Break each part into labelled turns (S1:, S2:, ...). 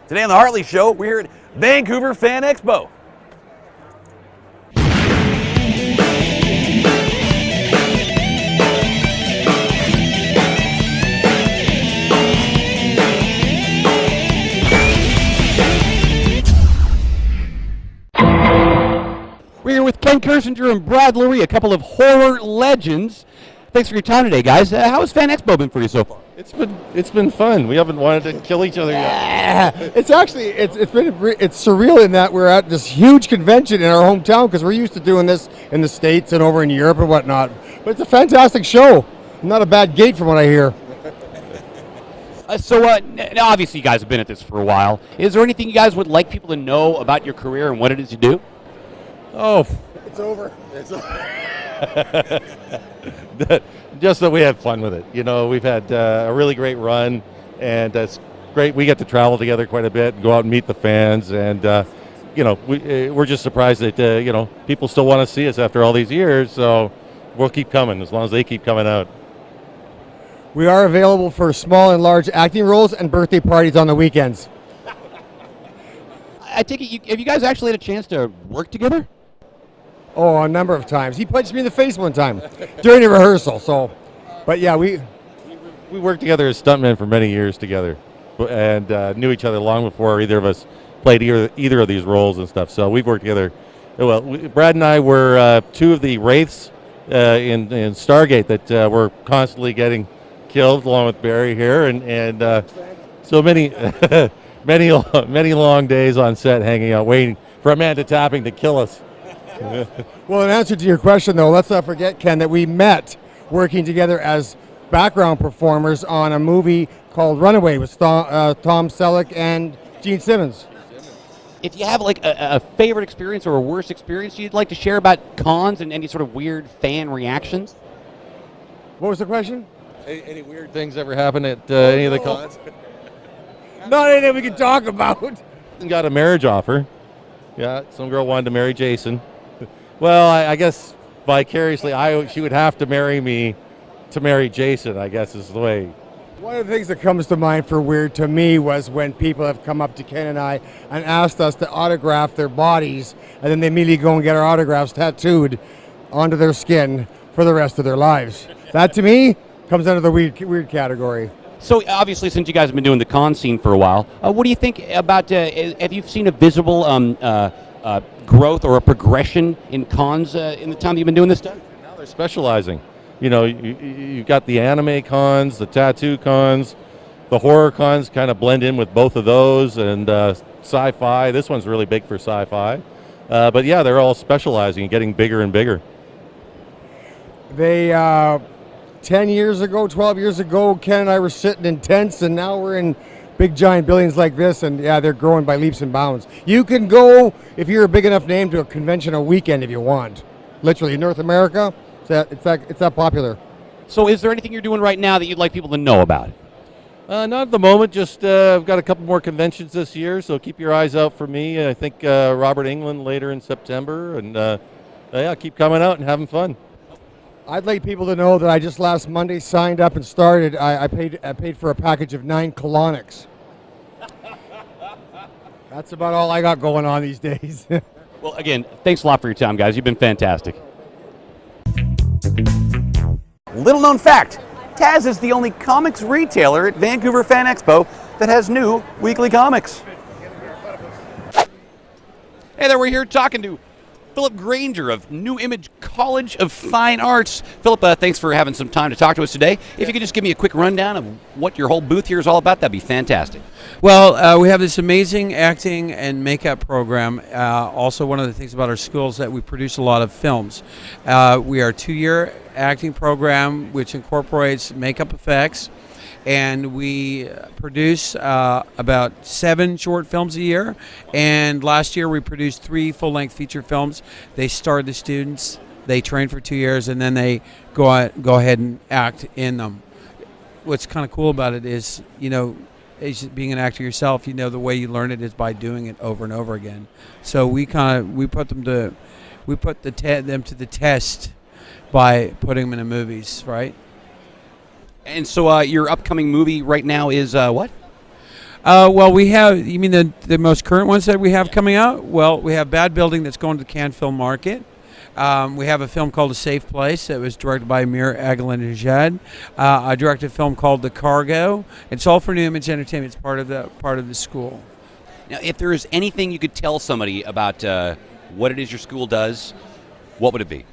S1: Today on the Hartley Show, we're here at Vancouver Fan Expo. We're here with Ken Kirzinger and Brad Loree, a couple of horror legends. Thanks for your time today, guys. How has Fan Expo been for you so far?
S2: It's been fun. We haven't wanted to kill each other yet.
S3: It's surreal in that we're at this huge convention in our hometown because we're used to doing this in the States and over in Europe and whatnot. But it's a fantastic show. Not a bad gate from what I hear.
S1: Now obviously you guys have been at this for a while. Is there anything you guys would like people to know about your career and what it is you do?
S2: Oh,
S3: it's over.
S2: Just that we had fun with it. You know, we've had a really great run, and it's great. We get to travel together quite a bit and go out and meet the fans. And, we're just surprised that, people still want to see us after all these years. So we'll keep coming as long as they keep coming out.
S3: We are available for small and large acting roles and birthday parties on the weekends.
S1: I take it, have you guys actually had a chance to work together?
S3: Oh, a number of times. He punched me in the face one time during a rehearsal. So, but yeah, we
S2: worked together as stuntmen for many years together, and knew each other long before either of us played either of these roles and stuff. So we've worked together. Well, Brad and I were two of the wraiths in Stargate that were constantly getting killed, along with Barry here, and so many many long days on set, hanging out, waiting for Amanda Tapping to kill us.
S3: Well, in answer to your question, though, let's not forget, Ken, that we met working together as background performers on a movie called Runaway with Tom Selleck and Gene Simmons.
S1: If you have like a favorite experience or a worst experience you'd like to share about cons and any sort of weird fan reactions?
S3: What was the question?
S2: Any weird things ever happen at any of the cons?
S3: Not anything we can talk about.
S2: Got a marriage offer. Yeah, some girl wanted to marry Jason. Well, I guess vicariously, she would have to marry me to marry Jason, I guess is the way.
S3: One of the things that comes to mind for weird to me was when people have come up to Ken and I and asked us to autograph their bodies, and then they immediately go and get our autographs tattooed onto their skin for the rest of their lives. That, to me, comes under the weird category.
S1: So obviously, since you guys have been doing the con scene for a while, what do you think about, have you seen a visible growth or a progression in cons in the time you've been doing this stuff?
S2: Now they're specializing. You know, you've got the anime cons, the tattoo cons, the horror cons kind of blend in with both of those, and sci-fi. This one's really big for sci-fi. But yeah, they're all specializing and getting bigger and bigger.
S3: They, 10 years ago, 12 years ago, Ken and I were sitting in tents, and now we're in big giant buildings like this, and yeah, they're growing by leaps and bounds. You can go, if you're a big enough name, to a convention a weekend if you want. Literally, in North America, it's that popular.
S1: So is there anything you're doing right now that you'd like people to know about?
S2: Not at the moment, just I've got a couple more conventions this year, so keep your eyes out for me. I think Robert England later in September, and yeah, keep coming out and having fun.
S3: I'd like people to know that I just last Monday signed up and started. I paid for a package of 9 colonics. That's about all I got going on these days.
S1: Well, again, thanks a lot for your time, guys. You've been fantastic. Little known fact, Taz is the only comics retailer at Vancouver Fan Expo that has new weekly comics. Hey there, we're here talking to Philip Granger of New Image College of Fine Arts. Philip, thanks for having some time to talk to us today. If you could just give me a quick rundown of what your whole booth here is all about, that'd be fantastic.
S4: Well, we have this amazing acting and makeup program. Also, one of the things about our school is that we produce a lot of films. We are a 2-year acting program which incorporates makeup effects, and we produce about 7 short films a year. And last year we produced 3 full-length feature films. They start the students, they train for 2 years, and then they go ahead and act in them. What's kind of cool about it is, as being an actor yourself, the way you learn it is by doing it over and over again. So we put them to the test by putting them in the movies, right?
S1: And so your upcoming movie right now is what?
S4: Well, we have, you mean the most current ones that we have coming out? Well, we have Bad Building that's going to the Cannes Film Market. We have a film called A Safe Place that was directed by Amir Aghalinejad. I directed a film called The Cargo. It's all for New Image Entertainment. It's part of the school.
S1: Now, if there is anything you could tell somebody about what it is your school does, what would it be?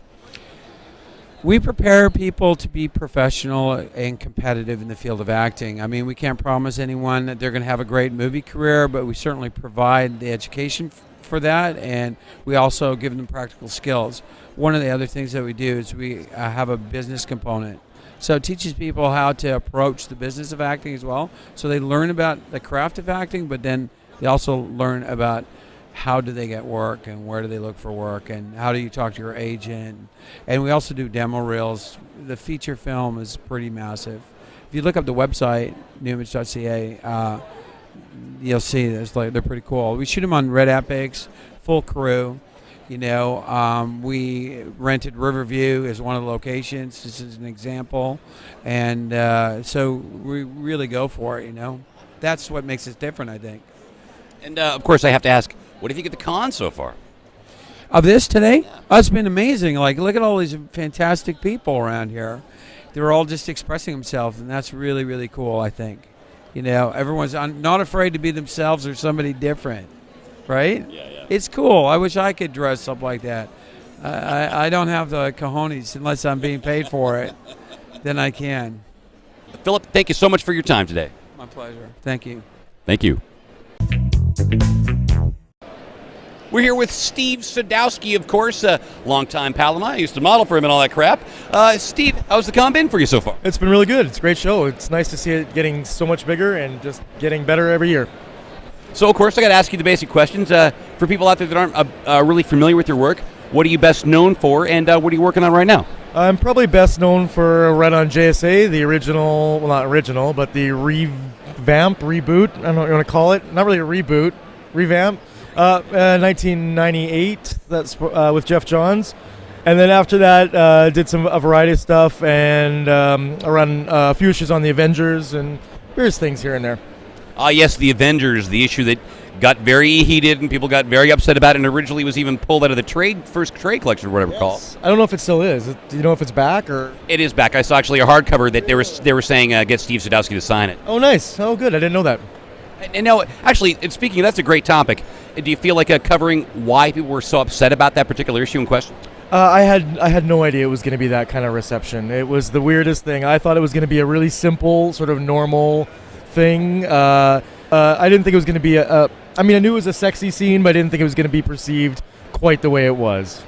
S4: We prepare people to be professional and competitive in the field of acting. I mean, we can't promise anyone that they're going to have a great movie career, but we certainly provide the education for that, and we also give them practical skills. One of the other things that we do is we have a business component. So it teaches people how to approach the business of acting as well. So they learn about the craft of acting, but then they also learn about how do they get work and where do they look for work and how do you talk to your agent. And we also do demo reels. The feature film is pretty massive. If you look up the website, newimage.ca, you'll see they're pretty cool. We shoot them on red epics, full crew. We rented Riverview as one of the locations. This is an example. And so we really go for it, That's what makes us different, I think.
S1: And, of course, I have to ask, what do you think of the con so far?
S4: Of this today? Oh, it's been amazing. Like, look at all these fantastic people around here. They're all just expressing themselves, and that's really, really cool, I think. Everyone's not afraid to be themselves or somebody different, right?
S1: Yeah.
S4: It's cool. I wish I could dress up like that. I don't have the cojones unless I'm being paid for it. Then I can.
S1: Philip, thank you so much for your time today.
S4: My pleasure. Thank you.
S1: Thank you. We're here with Steve Sadowski, of course, a longtime pal of mine. I used to model for him and all that crap. Steve, how's the con been for you so far?
S5: It's been really good. It's a great show. It's nice to see it getting so much bigger and just getting better every year.
S1: So, of course, I got to ask you the basic questions. For people out there that aren't really familiar with your work, what are you best known for, and what are you working on right now?
S5: I'm probably best known for Red on JSA, the original, well, not original, but the reboot, I don't know what you want to call it. Not really a reboot, revamp. 1998, that's with Jeff Johns. And then after that, did a variety of stuff and around a few issues on the Avengers and various things here and there.
S1: Yes, the Avengers, the issue that got very heated and people got very upset about it, and originally was even pulled out of the first trade collection or whatever it's called.
S5: I don't know if it still is. Do you know if it's back or?
S1: It is back. I saw actually a hardcover that they were saying get Steve Sadowski to sign it.
S5: Oh, nice. Oh, good. I didn't know that.
S1: And now, actually, and speaking of, that's a great topic. Do you feel like covering why people were so upset about that particular issue in question?
S5: I had no idea it was going to be that kind of reception. It was the weirdest thing. I thought it was going to be a really simple, sort of normal thing. I didn't think it was going to be I knew it was a sexy scene, but I didn't think it was going to be perceived quite the way it was.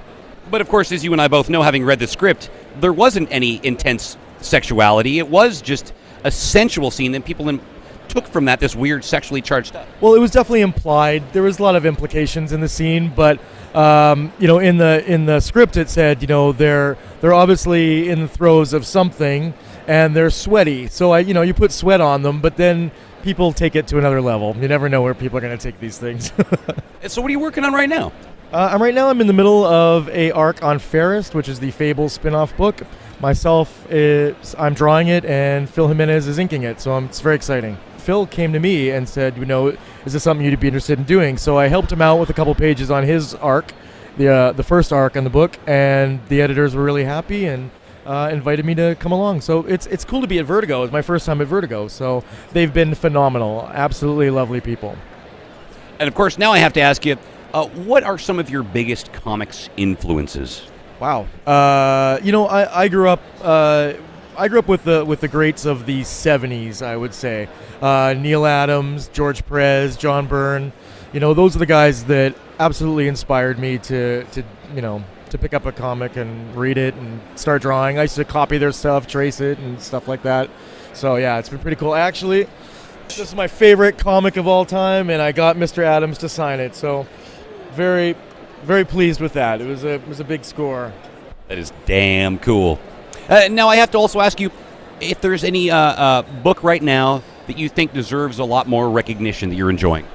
S1: But of course, as you and I both know, having read the script, there wasn't any intense sexuality. It was just a sensual scene that people took from that, this weird sexually charged stuff.
S5: Well, it was definitely implied. There was a lot of implications in the scene, but in the script it said, they're obviously in the throes of something and they're sweaty. So you put sweat on them, but then people take it to another level. You never know where people are going to take these things.
S1: So what are you working on right now?
S5: I'm in the middle of a arc on Fairest, which is the Fable spin-off book. Myself, I'm drawing it, and Phil Jimenez is inking it, so it's very exciting. Phil came to me and said, is this something you'd be interested in doing? So I helped him out with a couple pages on his arc, the first arc on the book, and the editors were really happy and invited me to come along. So it's cool to be at Vertigo. It's my first time at Vertigo, so they've been phenomenal. Absolutely lovely people.
S1: And of course, now I have to ask you, what are some of your biggest comics influences?
S5: Wow. I grew up. I grew up with the greats of the 70s, I would say. Neil Adams, George Perez, John Byrne. Those are the guys that absolutely inspired me to pick up a comic and read it and start drawing. I used to copy their stuff, trace it, and stuff like that. So yeah, it's been pretty cool. Actually, this is my favorite comic of all time, and I got Mr. Adams to sign it. So very, very pleased with that. It was a big score.
S1: That is damn cool. Now I have to also ask you if there's any book right now that you think deserves a lot more recognition that you're enjoying.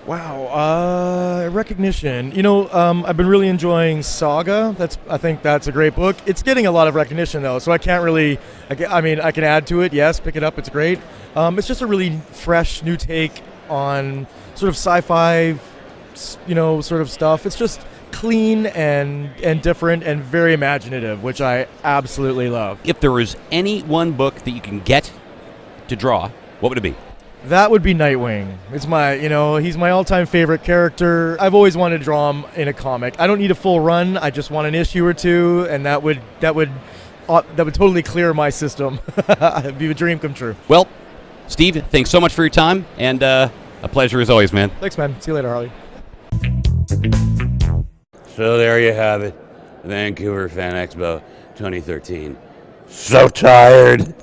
S5: Wow, recognition. I've been really enjoying Saga. I think that's a great book. It's getting a lot of recognition though, so I can't really. I can add to it. Yes, pick it up. It's great. It's just a really fresh, new take on sort of sci-fi, sort of stuff. It's just clean and different and very imaginative, which I absolutely love.
S1: If there was any one book that you can get to draw, what would it be?
S5: That would be Nightwing. It's my, he's my all-time favorite character. I've always wanted to draw him in a comic. I don't need a full run. I just want an issue or two, and that would totally clear my system. It'd be a dream come true.
S1: Well, Steve, thanks so much for your time, and a pleasure as always, man.
S5: Thanks, man. See you later, Harley.
S6: So there you have it, Vancouver Fan Expo 2013. So tired.